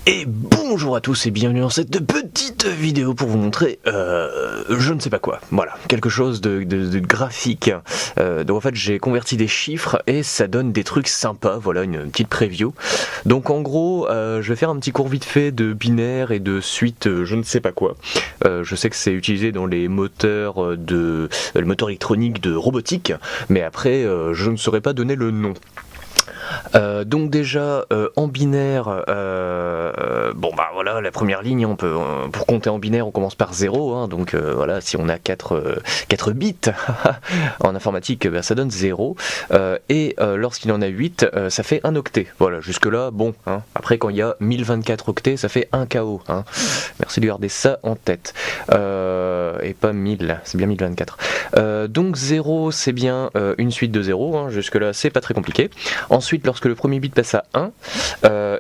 Et bonjour à tous et bienvenue dans cette petite vidéo pour vous montrer je ne sais pas quoi, voilà, quelque chose de graphique. Donc en fait j'ai converti des chiffres et ça donne des trucs sympas, voilà une petite preview. Donc en gros je vais faire un petit cours vite fait de binaire et de suite je ne sais pas quoi. Je sais que c'est utilisé dans les moteurs le moteur électronique de robotique, mais après je ne saurais pas donner le nom. Donc déjà en binaire, bon bah voilà, la première ligne, on peut pour compter en binaire on commence par 0, hein, donc voilà, si on a 4 bits en informatique, bah, ça donne 0, et lorsqu'il en a 8, ça fait un octet, voilà, jusque là bon, hein. Après quand il y a 1024 octets, ça fait un KO, hein. Merci de garder ça en tête, et pas 1000, c'est bien 1024. Donc 0 c'est bien une suite de 0, hein, jusque là c'est pas très compliqué. Ensuite, lorsque le premier bit passe à 1,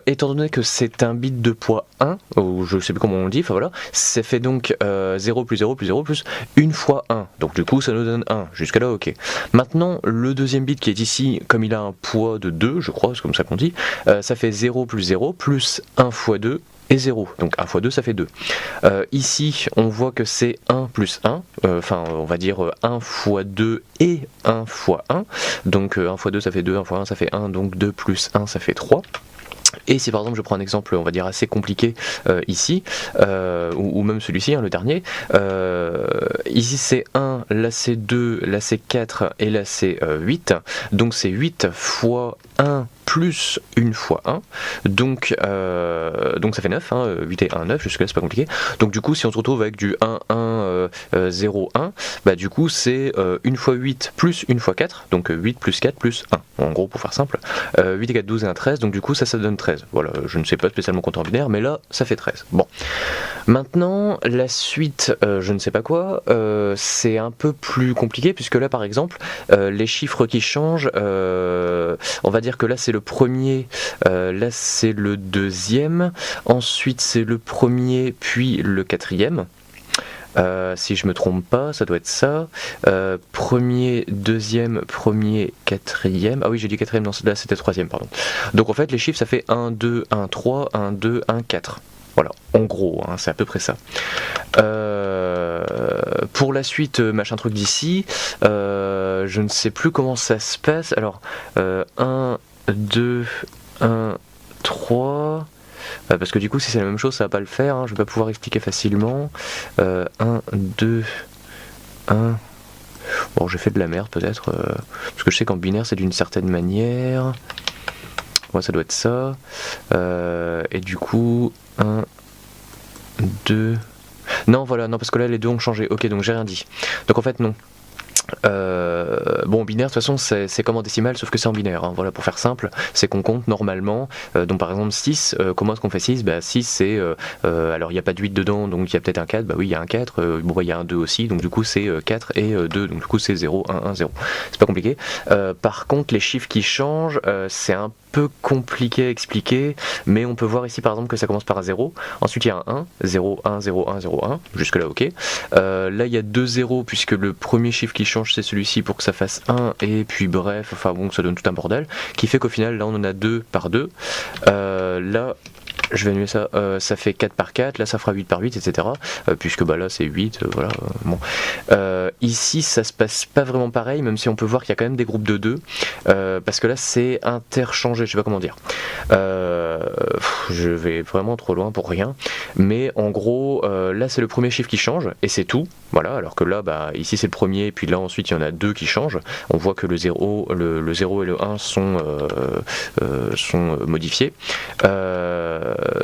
étant donné que c'est un bit de poids 1, ou je sais plus comment on le dit, enfin voilà, ça fait donc 0 plus 0 plus 0 plus 1 fois 1. Donc du coup, ça nous donne 1. Jusqu'à là, ok. Maintenant, le deuxième bit qui est ici, comme il a un poids de 2, je crois, c'est comme ça qu'on dit, ça fait 0 plus 1 fois 2, et 0, donc 1 fois 2 ça fait 2. Ici on voit que c'est 1 plus 1, enfin on va dire 1 fois 2 et 1 fois 1, donc 1 fois 2 ça fait 2, 1 fois 1 ça fait 1, donc 2 plus 1 ça fait 3. Et si par exemple je prends un exemple on va dire assez compliqué ici, ou même celui-ci, hein, le dernier, ici c'est 1, là c'est 2, là c'est 4 et là c'est 8, donc c'est 8 fois 1 plus 1 fois 1, donc ça fait 9, hein, 8 et 1, 9, jusque là c'est pas compliqué. Donc du coup si on se retrouve avec du 1, 1, 0, 1, bah du coup c'est 1 fois 8 plus 1 fois 4, donc 8 plus 4 plus 1, en gros pour faire simple, 8 et 4, 12 et 1, 13, donc du coup ça donne 13, voilà, je ne sais pas spécialement compter en binaire, mais là ça fait 13. Bon, maintenant la suite, je ne sais pas quoi, c'est un peu plus compliqué, puisque là par exemple, les chiffres qui changent, on va dire que là c'est le premier, là c'est le deuxième, ensuite c'est le premier puis le quatrième. Si je me trompe pas, ça doit être ça. Premier, deuxième, premier, quatrième. Ah oui, j'ai dit quatrième, non, là c'était troisième, pardon. Donc en fait, les chiffres ça fait 1, 2, 1, 3, 1, 2, 1, 4. Voilà, en gros, hein, c'est à peu près ça. Pour la suite, machin truc d'ici, je ne sais plus comment ça se passe. Alors, 1, 2, 1, 3... parce que du coup si c'est la même chose ça va pas le faire, hein, je vais pas pouvoir expliquer facilement. 1, 2, 1... Bon j'ai fait de la merde peut-être, parce que je sais qu'en binaire c'est d'une certaine manière. Ouais ça doit être ça. Et du coup 1, 2... Non voilà, non parce que là les deux ont changé, ok donc j'ai rien dit. Donc en fait non. Bon, binaire de toute façon c'est comme en décimale sauf que c'est en binaire, hein. Voilà, pour faire simple c'est qu'on compte normalement, donc par exemple 6, comment est-ce qu'on fait 6? Bah 6 c'est, alors il n'y a pas de 8 dedans donc il y a peut-être un 4, bah oui il y a un 4, bon il y a un 2 aussi, donc du coup c'est 4 et 2, donc du coup c'est 0, 1, 1, 0, c'est pas compliqué. Par contre les chiffres qui changent, c'est un peu compliqué à expliquer, mais on peut voir ici par exemple que ça commence par un 0, ensuite il y a un 1, 0, 1, 0, 1, 0, 1, jusque là ok. Là il y a 2 0 puisque le premier chiffre qui change c'est celui-ci pour que ça fasse 1, et puis bref, enfin bon ça donne tout un bordel, qui fait qu'au final là on en a 2 par 2, là je vais annuler ça, ça fait 4 par 4, là ça fera 8 par 8, etc. Puisque bah là c'est 8, voilà, bon. Ici ça se passe pas vraiment pareil, même si on peut voir qu'il y a quand même des groupes de 2, parce que là c'est interchangé, je sais pas comment dire. Je vais vraiment trop loin pour rien, mais en gros, là c'est le premier chiffre qui change, et c'est tout, voilà, alors que là, bah, ici c'est le premier, et puis là ensuite il y en a 2 qui changent, on voit que le 0, le 0 et le 1 sont modifiés.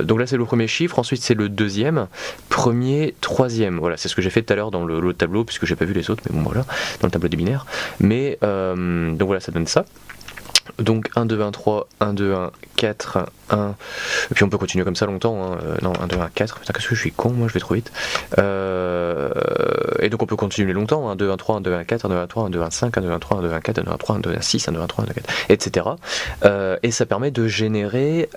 Donc là c'est le premier chiffre, ensuite c'est le deuxième, premier, troisième, voilà, c'est ce que j'ai fait tout à l'heure dans le tableau, puisque j'ai pas vu les autres, mais bon voilà, dans le tableau des binaires, mais donc voilà, ça donne ça. Donc 1, 2, 1, 3, 1, 2, 1, 4, 1, et puis on peut continuer comme ça longtemps, hein. Non, 1, 2, 1, 4, putain qu'est-ce que je suis con, moi je vais trop vite. Et donc on peut continuer longtemps, 1, 2, 1, 3, 1, 2, 1, 4, 1, 2, 1, 3, 1, 2, 1, 5, 1, 2, 1, 3, 1, 2, 1, 4, 1, 2, 1, 3, 1, 2, 1, 6, 1, 2, 1, 3, 1, 2, 1, 4, etc. Et ça permet de générer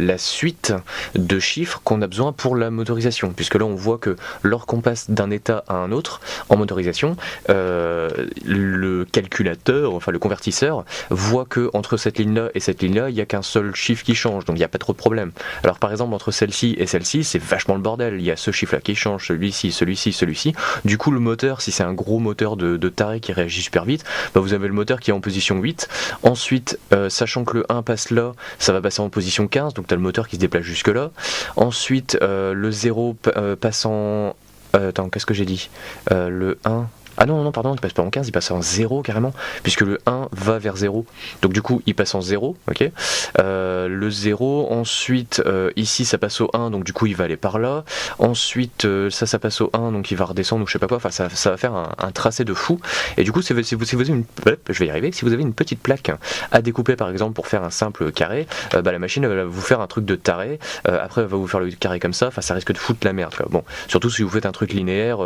la suite de chiffres qu'on a besoin pour la motorisation, puisque là on voit que lorsqu'on passe d'un état à un autre en motorisation, le calculateur, enfin le convertisseur, voit que entre cette ligne-là et cette ligne-là, il n'y a qu'un seul chiffre qui change, donc il n'y a pas trop de problème. Alors par exemple entre celle-ci et celle-ci, c'est vachement le bordel, il y a ce chiffre-là qui change, celui-ci, celui-ci, celui-ci. Du coup le moteur, si c'est un gros moteur de taré qui réagit super vite, bah, vous avez le moteur qui est en position 8. Ensuite, sachant que le 1 passe là, ça va passer en position 15, donc tu as le moteur qui se déplace jusque là. Ensuite, le 0 passe en... attends, qu'est-ce que j'ai dit le 1... Ah non, pardon, il passe pas en 15, il passe en 0 carrément, puisque le 1 va vers 0. Donc du coup, il passe en 0, ok. Le 0, ensuite, ici, ça passe au 1, donc du coup, il va aller par là. Ensuite, ça passe au 1, donc il va redescendre ou je sais pas quoi. Enfin, ça va faire un tracé de fou. Et du coup, si vous avez une... je vais y arriver. Si vous avez une petite plaque à découper, par exemple, pour faire un simple carré, bah, la machine va vous faire un truc de taré. Après, elle va vous faire le carré comme ça. Enfin, ça risque de foutre la merde, quoi. Bon, surtout si vous faites un truc linéaire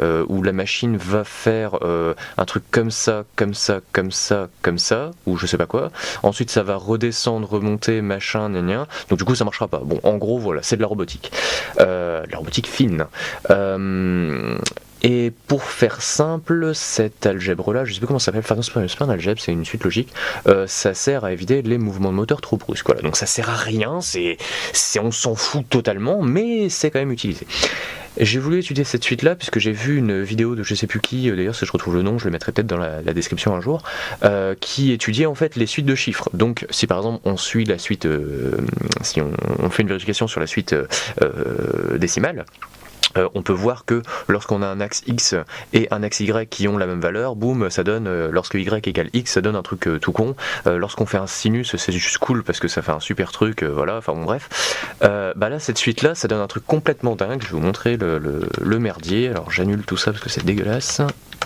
où la machine va faire un truc comme ça, comme ça, comme ça, comme ça, ou je sais pas quoi. Ensuite, ça va redescendre, remonter, machin, gna gna. Donc du coup, ça marchera pas. Bon, en gros, voilà, c'est de la robotique. La robotique fine. Et pour faire simple, cette algèbre-là, je sais pas comment ça s'appelle, enfin non, c'est pas un algèbre, c'est une suite logique, ça sert à éviter les mouvements de moteur trop brusques. Voilà. Donc ça sert à rien, on s'en fout totalement, mais c'est quand même utilisé. J'ai voulu étudier cette suite-là puisque j'ai vu une vidéo de je sais plus qui, d'ailleurs si je retrouve le nom, je le mettrai peut-être dans la description un jour, qui étudiait en fait les suites de chiffres. Donc si par exemple on suit la suite, si on fait une vérification sur la suite décimale, on peut voir que lorsqu'on a un axe X et un axe Y qui ont la même valeur, boum, ça donne, lorsque Y égale X, ça donne un truc tout con. Lorsqu'on fait un sinus, c'est juste cool parce que ça fait un super truc, voilà, enfin bon bref. Bah là, cette suite-là, ça donne un truc complètement dingue. Je vais vous montrer le merdier. Alors j'annule tout ça parce que c'est dégueulasse.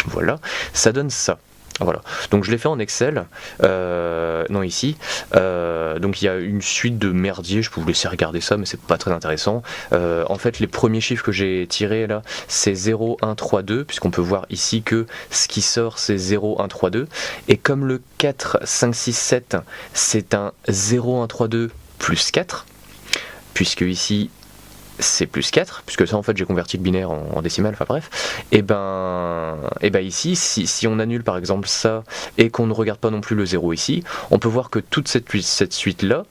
Voilà, ça donne ça. Voilà, donc je l'ai fait en Excel, non ici, donc il y a une suite de merdier, je peux vous laisser regarder ça mais c'est pas très intéressant. En fait les premiers chiffres que j'ai tirés là c'est 0, 1, 3, 2, puisqu'on peut voir ici que ce qui sort c'est 0, 1, 3, 2, et comme le 4, 5, 6, 7 c'est un 0, 1, 3, 2 plus 4, puisque ici c'est plus 4, puisque ça en fait j'ai converti le binaire en décimale, enfin bref, et ben ici, si on annule par exemple ça, et qu'on ne regarde pas non plus le 0 ici, on peut voir que toute cette suite là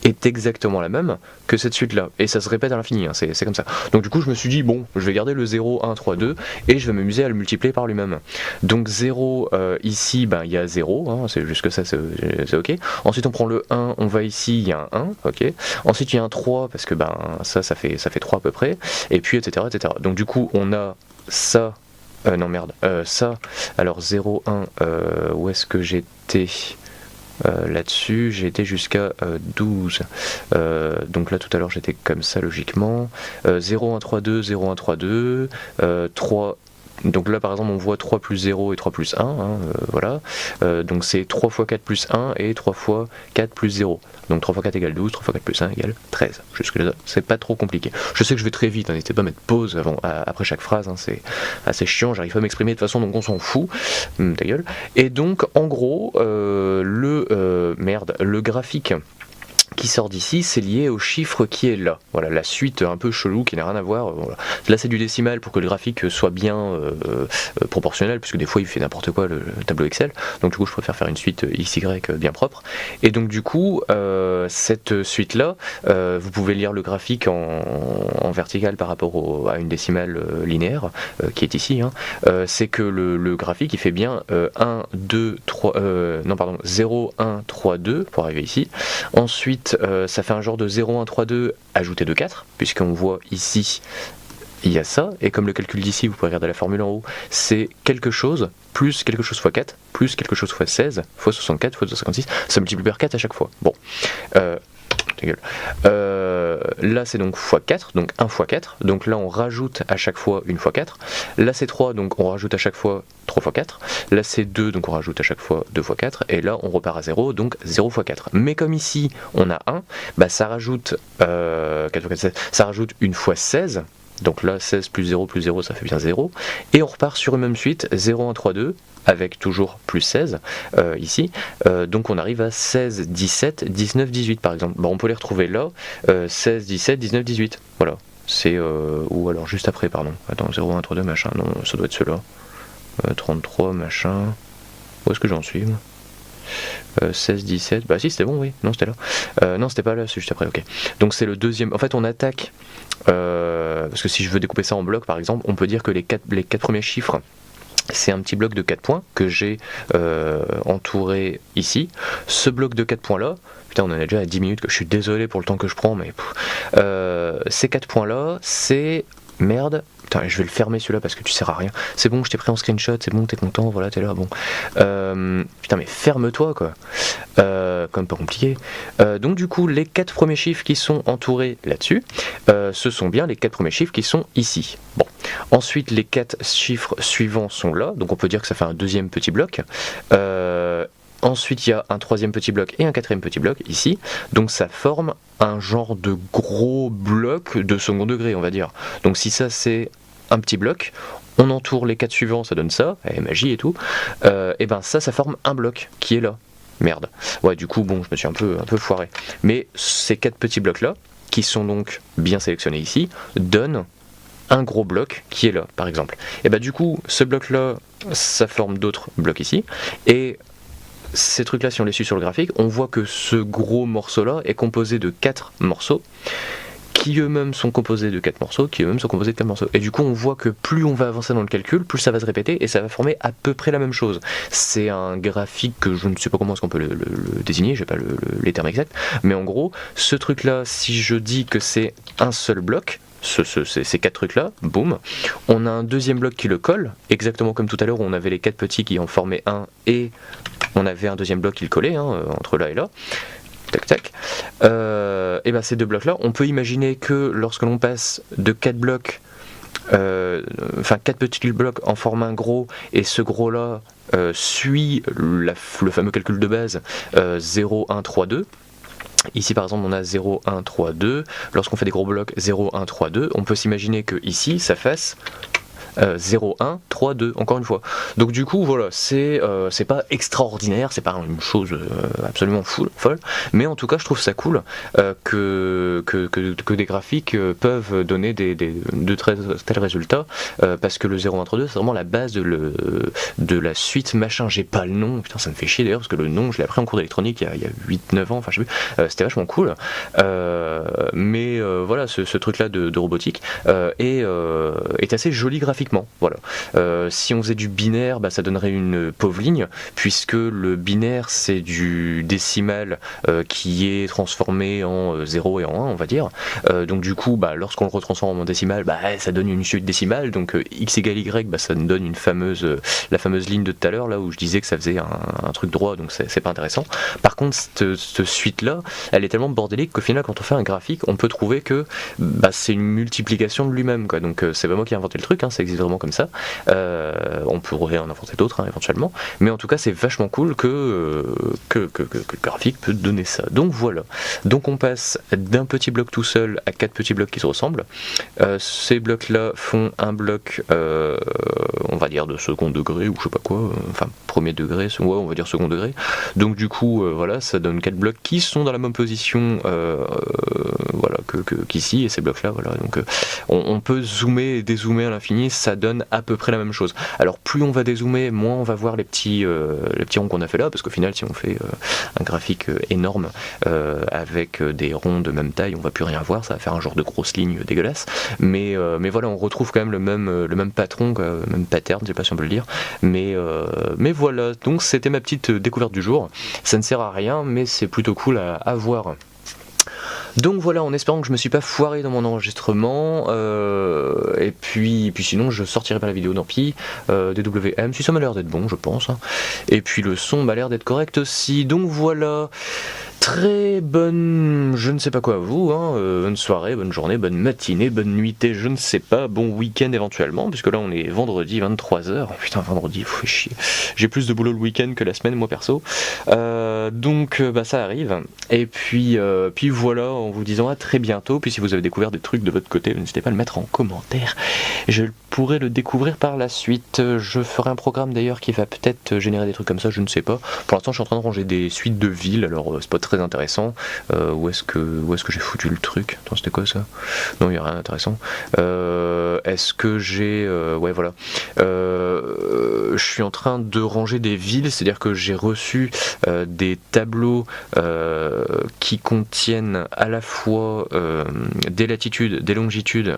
est exactement la même que cette suite là, et ça se répète à l'infini, hein, c'est comme ça. Donc du coup je me suis dit bon, je vais garder le 0, 1, 3, 2 et je vais m'amuser à le multiplier par lui-même. Donc 0 ici, ben il y a 0, hein, c'est juste que ça c'est ok. Ensuite on prend le 1, on va ici, il y a un 1, ok. Ensuite il y a un 3 parce que ben ça fait 3 à peu près, et puis etc. Donc du coup on a ça, non merde, ça, alors 0, 1, où est-ce que j'étais là-dessus, j'ai été jusqu'à 12. Donc là tout à l'heure j'étais comme ça logiquement. 0, 1, 3, 2, 0, 1, 3, 2, 3. Donc là par exemple on voit 3 plus 0 et 3 plus 1, hein, voilà. Donc c'est 3 fois 4 plus 1 et 3 fois 4 plus 0. Donc 3 fois 4 égale 12, 3 fois 4 plus 1 égale 13. Jusque là, c'est pas trop compliqué. Je sais que je vais très vite, hein, n'hésitez pas à mettre pause après chaque phrase, hein, c'est assez chiant, j'arrive pas à m'exprimer de toute façon donc on s'en fout. Ta gueule. Et donc en gros, le graphique qui sort d'ici, c'est lié au chiffre qui est là. Voilà, la suite un peu chelou qui n'a rien à voir. Voilà. Là, c'est du décimal pour que le graphique soit bien proportionnel, puisque des fois, il fait n'importe quoi le tableau Excel. Donc, du coup, je préfère faire une suite XY bien propre. Et donc, du coup, cette suite-là, vous pouvez lire le graphique en vertical par rapport à une décimale linéaire, qui est ici. Hein. C'est que le graphique, il fait bien 1, 2, 3... non, pardon, 0, 1, 3, 2 pour arriver ici. Ensuite, ça fait un genre de 0, 1, 3, 2 ajouté de 4, puisqu'on voit ici, il y a ça, et comme le calcul d'ici, vous pouvez regarder la formule en haut, c'est quelque chose, plus quelque chose fois 4, plus quelque chose fois 16, fois 64, fois 256, ça multiplie par 4 à chaque fois. Bon, là c'est donc x4, donc 1 fois 4, donc là on rajoute à chaque fois une fois 4, là c'est 3, donc on rajoute à chaque fois 3 fois 4, là c'est 2, donc on rajoute à chaque fois 2 fois 4, et là on repart à 0, donc 0 fois 4. Mais comme ici on a 1, bah ça rajoute, 4 fois 4, 16, ça rajoute une fois 16, Donc là 16 plus 0 ça fait bien 0. Et on repart sur une même suite, 0, 1, 3, 2, avec toujours plus 16 ici. Donc on arrive à 16, 17, 19, 18 par exemple. Bon, on peut les retrouver là, 16, 17, 19, 18. Voilà. C'est ou alors juste après, pardon. Attends, 0, 1, 3, 2, machin. Non, ça doit être ceux-là. 33, machin. Où est-ce que j'en suis moi 16, 17, bah si c'était bon, oui, non c'était là. Non c'était pas là, c'est juste après, ok. Donc c'est le deuxième, en fait on attaque, parce que si je veux découper ça en blocs par exemple, on peut dire que les quatre premiers chiffres, c'est un petit bloc de 4 points que j'ai entouré ici. Ce bloc de 4 points là, putain on en est déjà à 10 minutes, que je suis désolé pour le temps que je prends, mais ces 4 points là, c'est... Merde, putain, je vais le fermer celui-là parce que tu sers à rien. C'est bon, je t'ai pris en screenshot, c'est bon, t'es content, voilà, t'es là, bon. Putain, mais ferme-toi, quoi. Quand même pas compliqué. Donc, du coup, les 4 premiers chiffres qui sont entourés là-dessus, ce sont bien les 4 premiers chiffres qui sont ici. Bon. Ensuite, les 4 chiffres suivants sont là, donc on peut dire que ça fait un deuxième petit bloc. Ensuite, il y a un troisième petit bloc et un quatrième petit bloc ici. Donc ça forme un genre de gros bloc de second degré, on va dire. Donc si ça c'est un petit bloc, on entoure les 4 suivants, ça donne ça, et magie et tout. Et ben ça forme un bloc qui est là. Merde. Ouais, du coup, bon, je me suis un peu foiré. Mais ces 4 petits blocs-là, qui sont donc bien sélectionnés ici, donnent un gros bloc qui est là, par exemple. Et ben du coup, ce bloc-là, ça forme d'autres blocs ici. Et ces trucs là, si on les suit sur le graphique, on voit que ce gros morceau là est composé de 4 morceaux qui eux-mêmes sont composés de 4 morceaux, qui eux-mêmes sont composés de 4 morceaux. Et du coup on voit que plus on va avancer dans le calcul, plus ça va se répéter et ça va former à peu près la même chose. C'est un graphique que je ne sais pas comment est-ce qu'on peut le désigner, j'ai pas les termes exacts, mais en gros, ce truc là, si je dis que c'est un seul bloc, ces 4 trucs là, boum, on a un deuxième bloc qui le colle, exactement comme tout à l'heure où on avait les 4 petits qui en formaient un et on avait un deuxième bloc qui le collait, entre là et là, tac tac, et ben ces 2 blocs là, on peut imaginer que lorsque l'on passe de 4 blocs, 4 petits blocs en forment un gros, et ce gros là suit le fameux calcul de base 0, 1, 3, 2. Ici par exemple on a 0, 1, 3, 2, lorsqu'on fait des gros blocs 0, 1, 3, 2, on peut s'imaginer que ici ça fasse 0, 1, 3, 2, encore une fois. Donc du coup voilà, c'est pas extraordinaire, c'est pas une chose absolument folle, mais en tout cas je trouve ça cool que des graphiques peuvent donner de tels résultats, parce que le 0, 1, 3, 2 c'est vraiment la base de la suite machin, j'ai pas le nom, putain ça me fait chier d'ailleurs parce que le nom je l'ai appris en cours d'électronique il y a 8-9 ans, enfin je sais plus, c'était vachement cool, mais voilà, ce truc là de robotique est assez joli graphiquement. Voilà. Si on faisait du binaire, ça donnerait une pauvre ligne, puisque le binaire c'est du décimal qui est transformé en 0 et en 1, on va dire. Donc du coup, lorsqu'on le retransforme en décimal, ça donne une suite décimale, donc x égale y, ça nous donne la fameuse ligne de tout à l'heure, là où je disais que ça faisait un truc droit, donc c'est pas intéressant. Par contre, cette suite-là, elle est tellement bordélique qu'au final, quand on fait un graphique, on peut trouver que c'est une multiplication de lui-même, quoi. Donc c'est pas moi qui ai inventé le truc, ça existe vraiment comme ça. On pourrait en inventer d'autres éventuellement, mais en tout cas c'est vachement cool que le graphique peut donner ça. Donc voilà, donc on passe d'un petit bloc tout seul à 4 petits blocs qui se ressemblent. Ces blocs là font un bloc on va dire de second degré ou je sais pas quoi, enfin premier degré, ouais, on va dire second degré. Donc du coup voilà, ça donne 4 blocs qui sont dans la même position voilà qu'ici, et ces blocs là voilà, donc on peut zoomer et dézoomer à l'infini, ça donne à peu près la même chose. Alors plus on va dézoomer, moins on va voir les petits ronds qu'on a fait là, parce qu'au final si on fait un graphique énorme avec des ronds de même taille, on va plus rien voir, ça va faire un genre de grosse ligne dégueulasse, mais voilà, on retrouve quand même le même patron, le même pattern, je sais pas si on peut le dire, mais voilà, donc c'était ma petite découverte du jour. Ça ne sert à rien, mais c'est plutôt cool à voir. Donc voilà, en espérant que je me suis pas foiré dans mon enregistrement, et puis sinon je sortirai pas la vidéo, tant pis. DWM, si ça m'a l'air d'être bon, je pense, et puis le son m'a l'air d'être correct aussi, donc voilà. Très bonne, je ne sais pas quoi à vous, hein, bonne soirée, bonne journée, bonne matinée, bonne nuitée, je ne sais pas, bon week-end éventuellement, puisque là on est vendredi 23h, putain vendredi, faut chier, j'ai plus de boulot le week-end que la semaine moi perso, donc bah ça arrive, et puis voilà, en vous disant à très bientôt, puis si vous avez découvert des trucs de votre côté, n'hésitez pas à le mettre en commentaire, je pourrai le découvrir par la suite, je ferai un programme d'ailleurs qui va peut-être générer des trucs comme ça, je ne sais pas, pour l'instant je suis en train de ranger des suites de villes, alors c'est pas très intéressant. Où est-ce que j'ai foutu le truc? Attends, c'était quoi ça? Non, il n'y a rien d'intéressant. Est-ce que j'ai... ouais, voilà. Je suis en train de ranger des villes, c'est-à-dire que j'ai reçu des tableaux qui contiennent à la fois des latitudes, des longitudes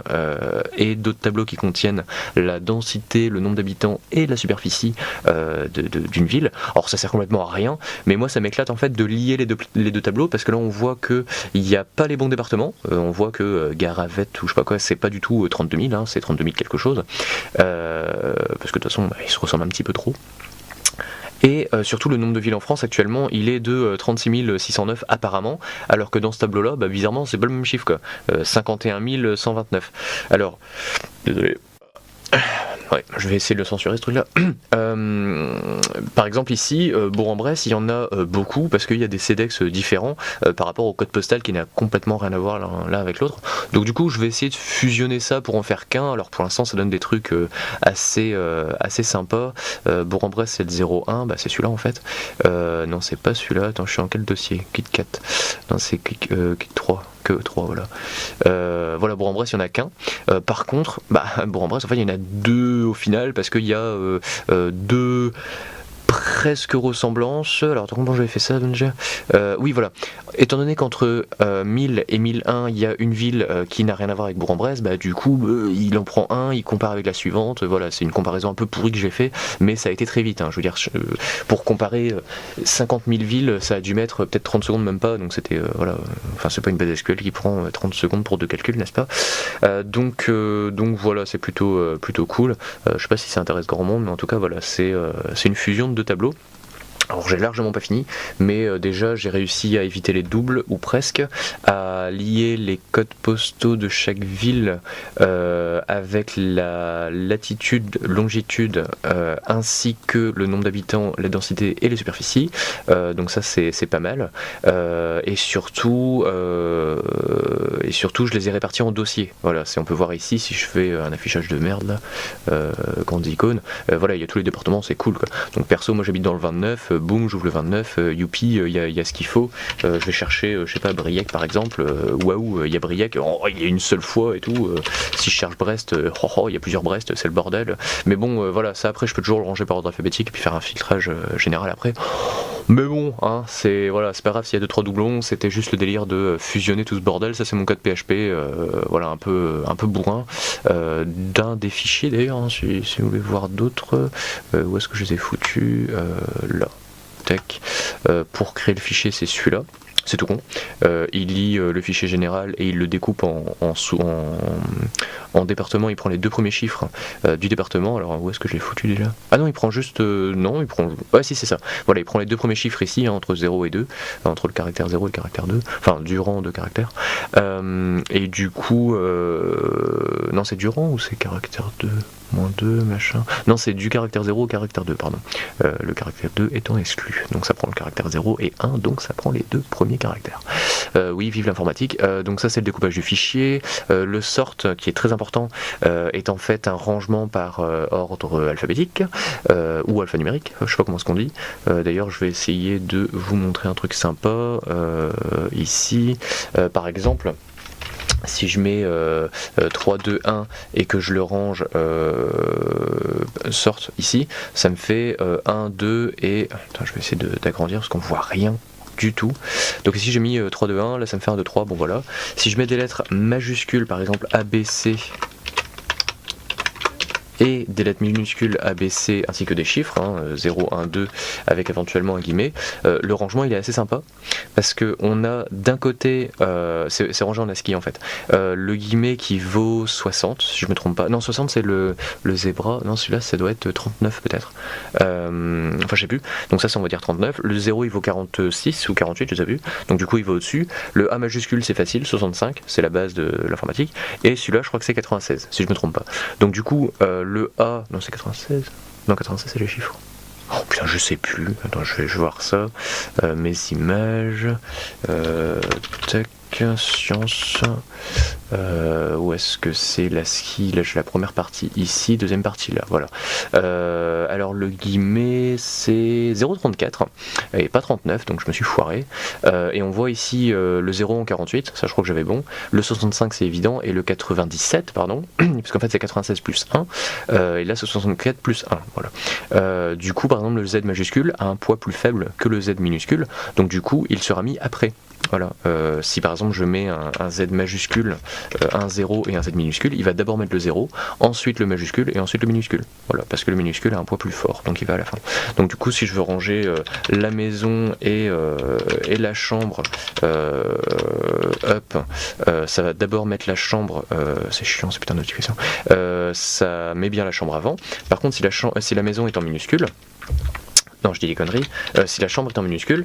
et d'autres tableaux qui contiennent la densité, le nombre d'habitants et la superficie d'une ville. Alors ça sert complètement à rien, mais moi ça m'éclate en fait de lier les deux tableaux, parce que là on voit que il n'y a pas les bons départements, on voit que Garavette ou je sais pas quoi, c'est pas du tout 32 000, hein, c'est 32 000 quelque chose, parce que de toute façon bah, ils se ressemblent un petit peu trop. Et surtout le nombre de villes en France actuellement il est de 36 609 apparemment, alors que dans ce tableau là bah, bizarrement c'est pas le même chiffre quoi, 51 129. Alors désolé, ouais, je vais essayer de le censurer ce truc là. Par exemple ici, Bourg-en-Bresse, il y en a beaucoup parce qu'il y a des CEDEX différents par rapport au code postal qui n'a complètement rien à voir l'un avec l'autre. Donc du coup je vais essayer de fusionner ça pour en faire qu'un. Alors pour l'instant ça donne des trucs assez sympas. Bourg-en-Bresse c'est le 01, bah c'est celui-là en fait. Non c'est pas celui-là, attends je suis en quel dossier? KitKat. Non c'est Kit 3. Que 3 voilà. Voilà, Bourg-en-Bresse il n'y en a qu'un. Par contre, bah, Bourg-en-Bresse en fait il y en a deux au final, parce qu'il y a deux presque ressemblances. Alors attends, comment j'avais fait ça déjà? Oui voilà, étant donné qu'entre 1000 et 1001 il y a une ville qui n'a rien à voir avec Bourg-en-Bresse, bah du coup il en prend un, il compare avec la suivante, voilà, c'est une comparaison un peu pourrie que j'ai fait, mais ça a été très vite, hein. Je veux dire, pour comparer 50 000 villes, ça a dû mettre peut-être 30 secondes, même pas, donc c'était, voilà, enfin c'est pas une base SQL qui prend 30 secondes pour deux calculs, n'est-ce pas? Donc voilà, c'est plutôt cool, je sais pas si ça intéresse grand monde, mais en tout cas voilà, c'est une fusion de deux tableaux. Alors j'ai largement pas fini, mais déjà j'ai réussi à éviter les doubles, ou presque, à lier les codes postaux de chaque ville avec la latitude, longitude, ainsi que le nombre d'habitants, la densité et les superficies, donc ça c'est pas mal, et surtout je les ai répartis en dossiers, voilà, on peut voir ici, si je fais un affichage de merde là, grande icône, voilà, il y a tous les départements, c'est cool quoi. Donc perso moi j'habite dans le 29, boum, j'ouvre le 29, youpi, il y a ce qu'il faut, je vais chercher, je sais pas, Briec par exemple, waouh, il y a Briec, oh, il y a une seule fois et tout, si je cherche Brest, il y a plusieurs Brest, c'est le bordel, mais bon, voilà, ça après je peux toujours le ranger par ordre alphabétique et puis faire un filtrage général après, mais bon, hein, c'est pas grave s'il y a 2-3 doublons, c'était juste le délire de fusionner tout ce bordel, ça c'est mon code PHP, voilà, un peu bourrin, d'un des fichiers d'ailleurs, hein, si vous voulez voir d'autres, où est-ce que je les ai foutus, là. Pour créer le fichier c'est celui-là, c'est tout con, il lit le fichier général et il le découpe en département, il prend les deux premiers chiffres du département, alors où est-ce que je l'ai foutu déjà? Ah non, il prend juste, non, il prend, ouais si c'est ça, voilà, il prend les deux premiers chiffres ici, hein, entre 0 et 2, entre le caractère 0 et le caractère 2, enfin du rang de caractères, et du coup, non c'est du rang ou c'est caractère 2 moins 2, machin. Non, c'est du caractère 0 au caractère 2, pardon. Le caractère 2 étant exclu. Donc ça prend le caractère 0 et 1, donc ça prend les deux premiers caractères. Oui, vive l'informatique. Donc ça, c'est le découpage du fichier. Le sort, qui est très important, est en fait un rangement par ordre alphabétique, ou alphanumérique, je sais pas comment ce qu'on dit. D'ailleurs, je vais essayer de vous montrer un truc sympa, ici. Par exemple, si je mets 3, 2, 1 et que je le range sort ici, ça me fait 1, 2 et... Attends, je vais essayer d'agrandir parce qu'on voit rien du tout. Donc ici j'ai mis 3, 2, 1, là ça me fait 1, 2, 3, bon voilà. Si je mets des lettres majuscules, par exemple A, B, C, et des lettres minuscules ABC ainsi que des chiffres, 0, 1, 2 avec éventuellement un guillemet. Le rangement il est assez sympa parce que on a d'un côté, c'est rangé en ASCII en fait, le guillemet qui vaut 60 si je me trompe pas, non 60 c'est le zébra, non celui-là ça doit être 39 peut-être, enfin je sais plus, donc ça on va dire 39, le 0 il vaut 46 ou 48 je sais plus, donc du coup il va au-dessus, le A majuscule c'est facile, 65, c'est la base de l'informatique, et celui-là je crois que c'est 96 si je me trompe pas, donc du coup le A, non c'est 96, non 96 c'est les chiffres. Oh putain, je sais plus. Attends, je vais voir ça. Mes images. Tac, science. Où est-ce que c'est l'ASCII? Là, j'ai la première partie ici, deuxième partie là. Voilà. Alors, le guillemet, c'est 0,34 et pas 39, donc je me suis foiré. Et on voit ici le 0 en 48, ça je crois que j'avais bon. Le 65, c'est évident. Et le 97, pardon, parce qu'en fait, c'est 96 plus 1. Et là, c'est 64 plus 1. Voilà. Du coup, par exemple, le Z majuscule a un poids plus faible que le Z minuscule. Donc, du coup, il sera mis après. Voilà, si par exemple je mets un Z majuscule, un 0 et un Z minuscule, il va d'abord mettre le 0, ensuite le majuscule et ensuite le minuscule. Voilà, parce que le minuscule a un poids plus fort, donc il va à la fin. Donc du coup, si je veux ranger la maison et la chambre up, ça va d'abord mettre la chambre, c'est chiant, c'est putain de notification, ça met bien la chambre avant. Par contre, si la maison est en minuscule, non, je dis des conneries. Si la chambre est en minuscule,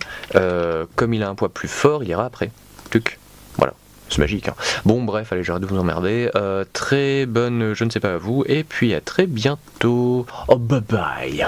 comme il a un poids plus fort, il ira après. Tuc. Voilà. C'est magique. Hein. Bon, bref, allez, j'arrête de vous emmerder. Très bonne, je ne sais pas à vous. Et puis à très bientôt. Oh, bye bye.